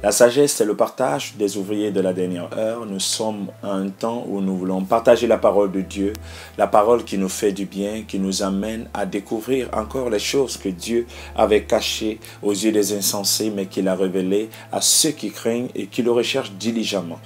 La sagesse, c'est le partage des ouvriers de la dernière heure. Nous sommes à un temps où nous voulons partager la parole de Dieu, la parole qui nous fait du bien, qui nous amène à découvrir encore les choses que Dieu avait cachées aux yeux des insensés, mais qu'il a révélées à ceux qui craignent et qui le recherchent diligemment.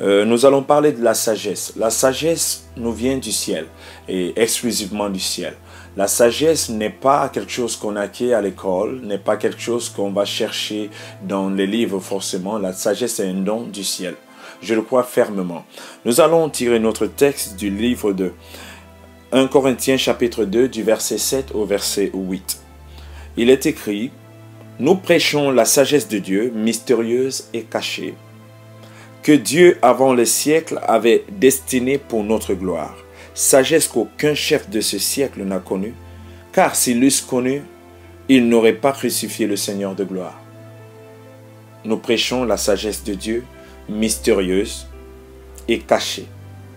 Nous allons parler de la sagesse. La sagesse nous vient du ciel et exclusivement du ciel. La sagesse n'est pas quelque chose qu'on acquiert à l'école, n'est pas quelque chose qu'on va chercher dans les livres forcément. La sagesse est un don du ciel. Je le crois fermement. Nous allons tirer notre texte du livre de 1 Corinthiens chapitre 2 du verset 7 au verset 8. Il est écrit: « Nous prêchons la sagesse de Dieu, mystérieuse et cachée, que Dieu avant les siècles avait destinée pour notre gloire. Sagesse qu'aucun chef de ce siècle n'a connue, car s'ils l'eussent connue, ils n'auraient pas crucifié le Seigneur de gloire. » Nous prêchons la sagesse de Dieu, mystérieuse et cachée,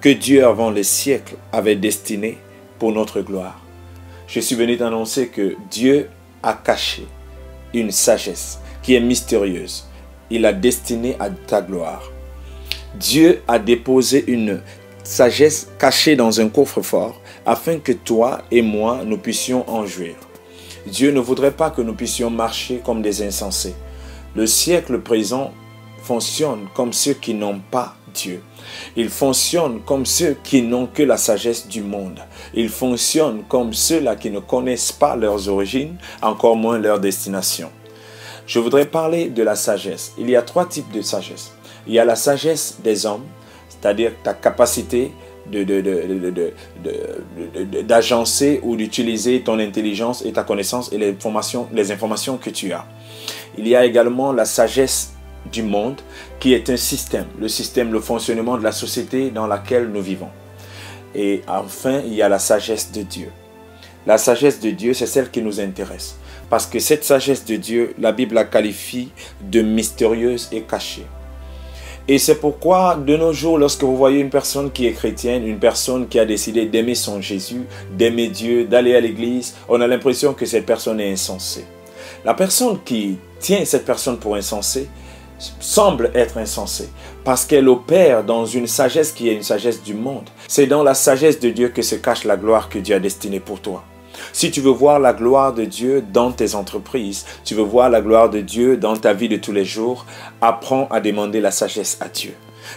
que Dieu avant les siècles avait destinée pour notre gloire. Je suis venu t'annoncer que Dieu a caché une sagesse qui est mystérieuse. Il a destiné à ta gloire. Dieu a déposé une sagesse cachée dans un coffre-fort afin que toi et moi nous puissions en jouir. Dieu ne voudrait pas que nous puissions marcher comme des insensés. Le siècle présent fonctionne comme ceux qui n'ont pas Dieu. Il fonctionne comme ceux qui n'ont que la sagesse du monde. Il fonctionne comme ceux-là qui ne connaissent pas leurs origines, encore moins leur destination. Je voudrais parler de la sagesse. Il y a 3 types de sagesse. Il y a la sagesse des hommes, c'est-à-dire ta capacité d'agencer ou d'utiliser ton intelligence et ta connaissance et les informations que tu as. Il y a également la sagesse du monde qui est un système, le fonctionnement de la société dans laquelle nous vivons. Et enfin, il y a la sagesse de Dieu. La sagesse de Dieu, c'est celle qui nous intéresse. Parce que cette sagesse de Dieu, la Bible la qualifie de mystérieuse et cachée. Et c'est pourquoi, de nos jours, lorsque vous voyez une personne qui est chrétienne, une personne qui a décidé d'aimer son Jésus, d'aimer Dieu, d'aller à l'église, on a l'impression que cette personne est insensée. La personne qui tient cette personne pour insensée semble être insensée parce qu'elle opère dans une sagesse qui est une sagesse du monde. C'est dans la sagesse de Dieu que se cache la gloire que Dieu a destinée pour toi. Si tu veux voir la gloire de Dieu dans tes entreprises, tu veux voir la gloire de Dieu dans ta vie de tous les jours, apprends à demander la sagesse à Dieu.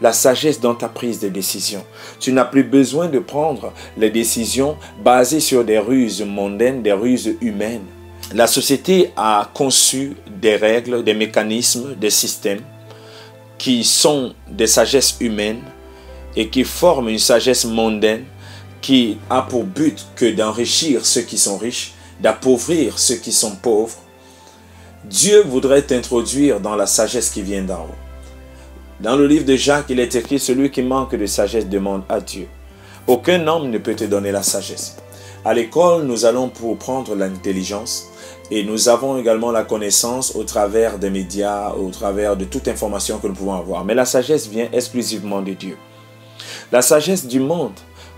La sagesse dans ta prise de décision. Tu n'as plus besoin de prendre les décisions basées sur des ruses mondaines, des ruses humaines. La société a conçu des règles, des mécanismes, des systèmes qui sont des sagesses humaines et qui forment une sagesse mondaine qui a pour but que d'enrichir ceux qui sont riches, d'appauvrir ceux qui sont pauvres. Dieu voudrait t'introduire dans la sagesse qui vient d'en haut. Dans le livre de Jacques, il est écrit: celui qui manque de sagesse demande à Dieu. Aucun homme ne peut te donner la sagesse. À l'école, nous allons pour prendre l'intelligence et nous avons également la connaissance au travers des médias, au travers de toute information que nous pouvons avoir. Mais la sagesse vient exclusivement de Dieu. La sagesse du monde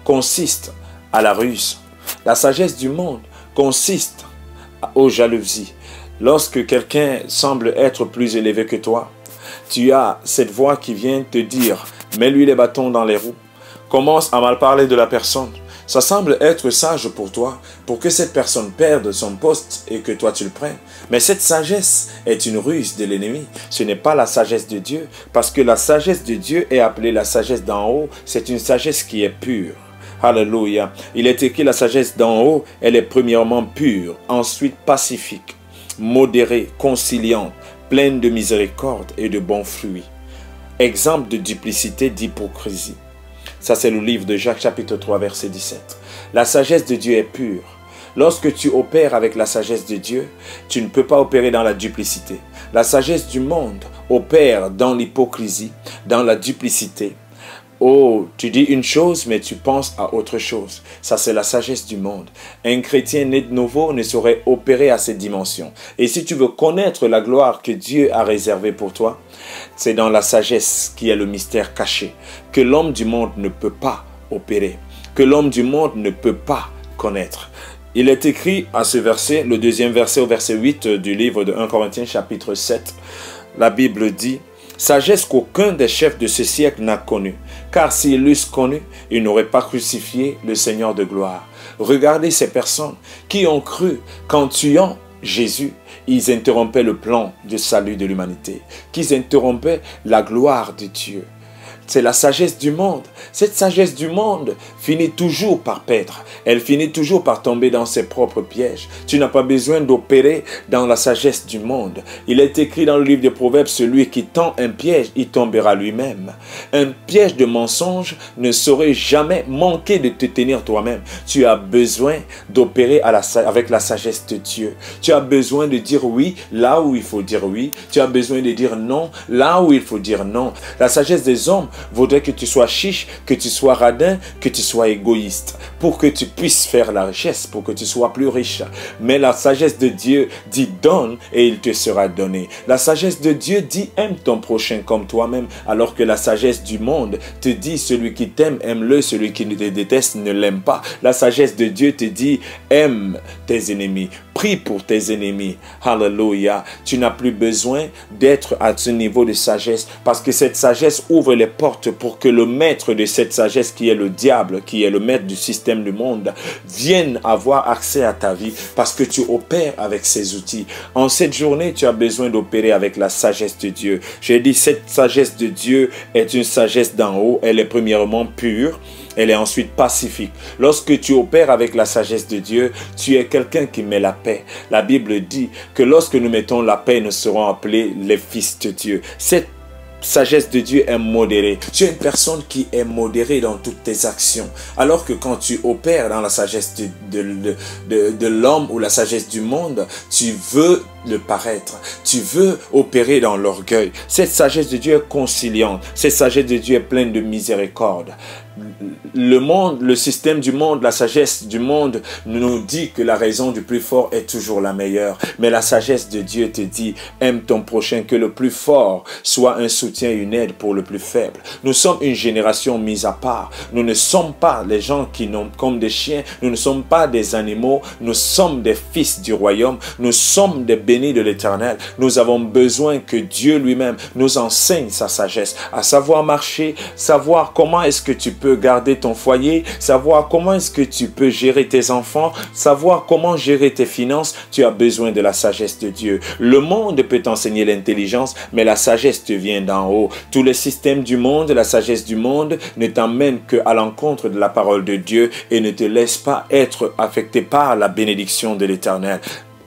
consiste à la ruse. La sagesse du monde consiste aux jalousies. Lorsque quelqu'un semble être plus élevé que toi, tu as cette voix qui vient te dire: mets-lui les bâtons dans les roues. Commence à mal parler de la personne. Ça semble être sage pour toi, pour que cette personne perde son poste et que toi tu le prennes. Mais cette sagesse est une ruse de l'ennemi. Ce n'est pas la sagesse de Dieu, parce que la sagesse de Dieu est appelée la sagesse d'en haut. C'est une sagesse qui est pure. Alléluia. Il est écrit: la sagesse d'en haut, elle est premièrement pure, ensuite pacifique, modérée, conciliante, pleine de miséricorde et de bons fruits. Exemple de duplicité, d'hypocrisie. Ça, c'est le livre de Jacques, chapitre 3, verset 17. La sagesse de Dieu est pure. Lorsque tu opères avec la sagesse de Dieu, tu ne peux pas opérer dans la duplicité. La sagesse du monde opère dans l'hypocrisie, dans la duplicité. Oh, tu dis une chose, mais tu penses à autre chose. Ça, c'est la sagesse du monde. Un chrétien né de nouveau ne saurait opérer à cette dimension. Et si tu veux connaître la gloire que Dieu a réservée pour toi, c'est dans la sagesse qui est le mystère caché, que l'homme du monde ne peut pas opérer, que l'homme du monde ne peut pas connaître. Il est écrit à ce verset, le deuxième verset au verset 8 du livre de 1 Corinthiens chapitre 7, la Bible dit, sagesse qu'aucun des chefs de ce siècle n'a connue, car s'ils l'eussent connue, ils n'auraient pas crucifié le Seigneur de gloire. Regardez ces personnes qui ont cru qu'en tuant Jésus, ils interrompaient le plan de salut de l'humanité, qu'ils interrompaient la gloire de Dieu. C'est la sagesse du monde. Cette sagesse du monde finit toujours par perdre. Elle finit toujours par tomber dans ses propres pièges. Tu n'as pas besoin d'opérer dans la sagesse du monde. Il est écrit dans le livre des Proverbes, celui qui tend un piège, il tombera lui-même. Un piège de mensonge ne saurait jamais manquer de te tenir toi-même. Tu as besoin d'opérer avec la sagesse de Dieu. Tu as besoin de dire oui là où il faut dire oui. Tu as besoin de dire non là où il faut dire non. La sagesse des hommes vaudrait que tu sois chiche, que tu sois radin, que tu sois égoïste, pour que tu puisses faire la richesse, pour que tu sois plus riche. Mais la sagesse de Dieu dit donne et il te sera donné. La sagesse de Dieu dit aime ton prochain comme toi-même, alors que la sagesse du monde te dit celui qui t'aime, aime-le, celui qui te déteste, ne l'aime pas. La sagesse de Dieu te dit aime tes ennemis, prie pour tes ennemis. Alléluia. Tu n'as plus besoin d'être à ce niveau de sagesse, parce que cette sagesse ouvre les portes pour que le maître de cette sagesse, qui est le diable, qui est le maître du système du monde, vienne avoir accès à ta vie, parce que tu opères avec ces outils. En cette journée, tu as besoin d'opérer avec la sagesse de Dieu. J'ai dit, cette sagesse de Dieu est une sagesse d'en haut. Elle est premièrement pure. Elle est ensuite pacifique. Lorsque tu opères avec la sagesse de Dieu, tu es quelqu'un qui met la paix. La Bible dit que lorsque nous mettons la paix, nous serons appelés les fils de Dieu. Cette sagesse de Dieu est modérée. Tu es une personne qui est modérée dans toutes tes actions. Alors que quand tu opères dans la sagesse de l'homme ou la sagesse du monde, tu veux le paraître. Tu veux opérer dans l'orgueil. Cette sagesse de Dieu est conciliante. Cette sagesse de Dieu est pleine de miséricorde. Le monde, le système du monde, la sagesse du monde nous dit que la raison du plus fort est toujours la meilleure. Mais la sagesse de Dieu te dit, aime ton prochain, que le plus fort soit un soutien, une aide pour le plus faible. Nous sommes une génération mise à part. Nous ne sommes pas les gens qui n'ont comme des chiens. Nous ne sommes pas des animaux. Nous sommes des fils du royaume. Nous sommes des bénis de l'Éternel. Nous avons besoin que Dieu lui-même nous enseigne sa sagesse, à savoir marcher, savoir comment est-ce que tu peux garder ton foyer, savoir comment est-ce que tu peux gérer tes enfants, savoir comment gérer tes finances. Tu as besoin de la sagesse de Dieu. Le monde peut t'enseigner l'intelligence, mais la sagesse te vient d'en haut. Tout le système du monde, la sagesse du monde ne t'emmène qu'à l'encontre de la parole de Dieu et ne te laisse pas être affecté par la bénédiction de l'Éternel.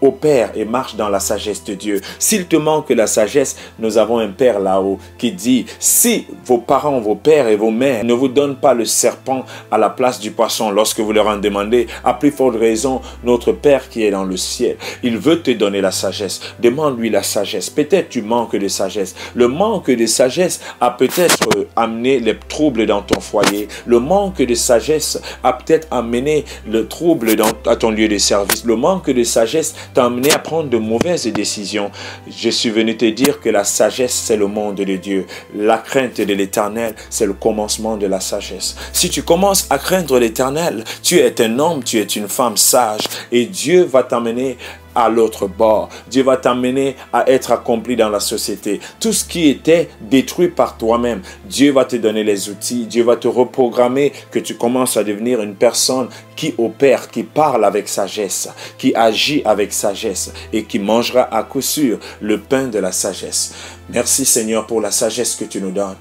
Opère et marche dans la sagesse de Dieu. S'il te manque la sagesse, nous avons un Père là-haut qui dit, si vos parents, vos pères et vos mères ne vous donnent pas le serpent à la place du poisson lorsque vous leur en demandez, à plus forte raison, notre Père qui est dans le ciel, il veut te donner la sagesse. Demande-lui la sagesse. Peut-être tu manques de sagesse. Le manque de sagesse a peut-être amené les troubles dans ton foyer. Le manque de sagesse a peut-être amené le trouble à ton lieu de service. Le manque de sagesse t'a amené à prendre de mauvaises décisions. Je suis venu te dire que la sagesse, c'est le monde de Dieu. La crainte de l'Éternel, c'est le commencement de la sagesse. Si tu commences à craindre l'Éternel, tu es un homme, tu es une femme sage et Dieu va t'amener à l'autre bord. Dieu va t'amener à être accompli dans la société. Tout ce qui était détruit par toi-même, Dieu va te donner les outils. Dieu va te reprogrammer, que tu commences à devenir une personne qui opère, qui parle avec sagesse, qui agit avec sagesse et qui mangera à coup sûr le pain de la sagesse. Merci Seigneur pour la sagesse que tu nous donnes.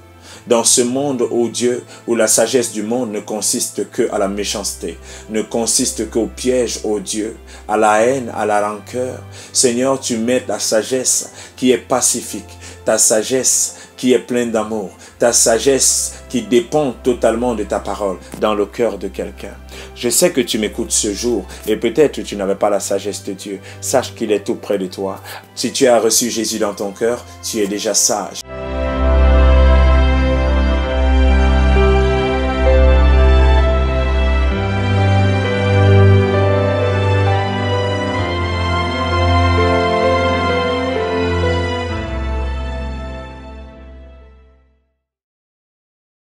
Dans ce monde, ô Dieu, où la sagesse du monde ne consiste que à la méchanceté, ne consiste qu'au piège, ô Dieu, à la haine, à la rancœur. Seigneur, tu mets la sagesse qui est pacifique, ta sagesse qui est pleine d'amour, ta sagesse qui dépend totalement de ta parole dans le cœur de quelqu'un. Je sais que tu m'écoutes ce jour et peut-être tu n'avais pas la sagesse de Dieu. Sache qu'il est tout près de toi. Si tu as reçu Jésus dans ton cœur, tu es déjà sage.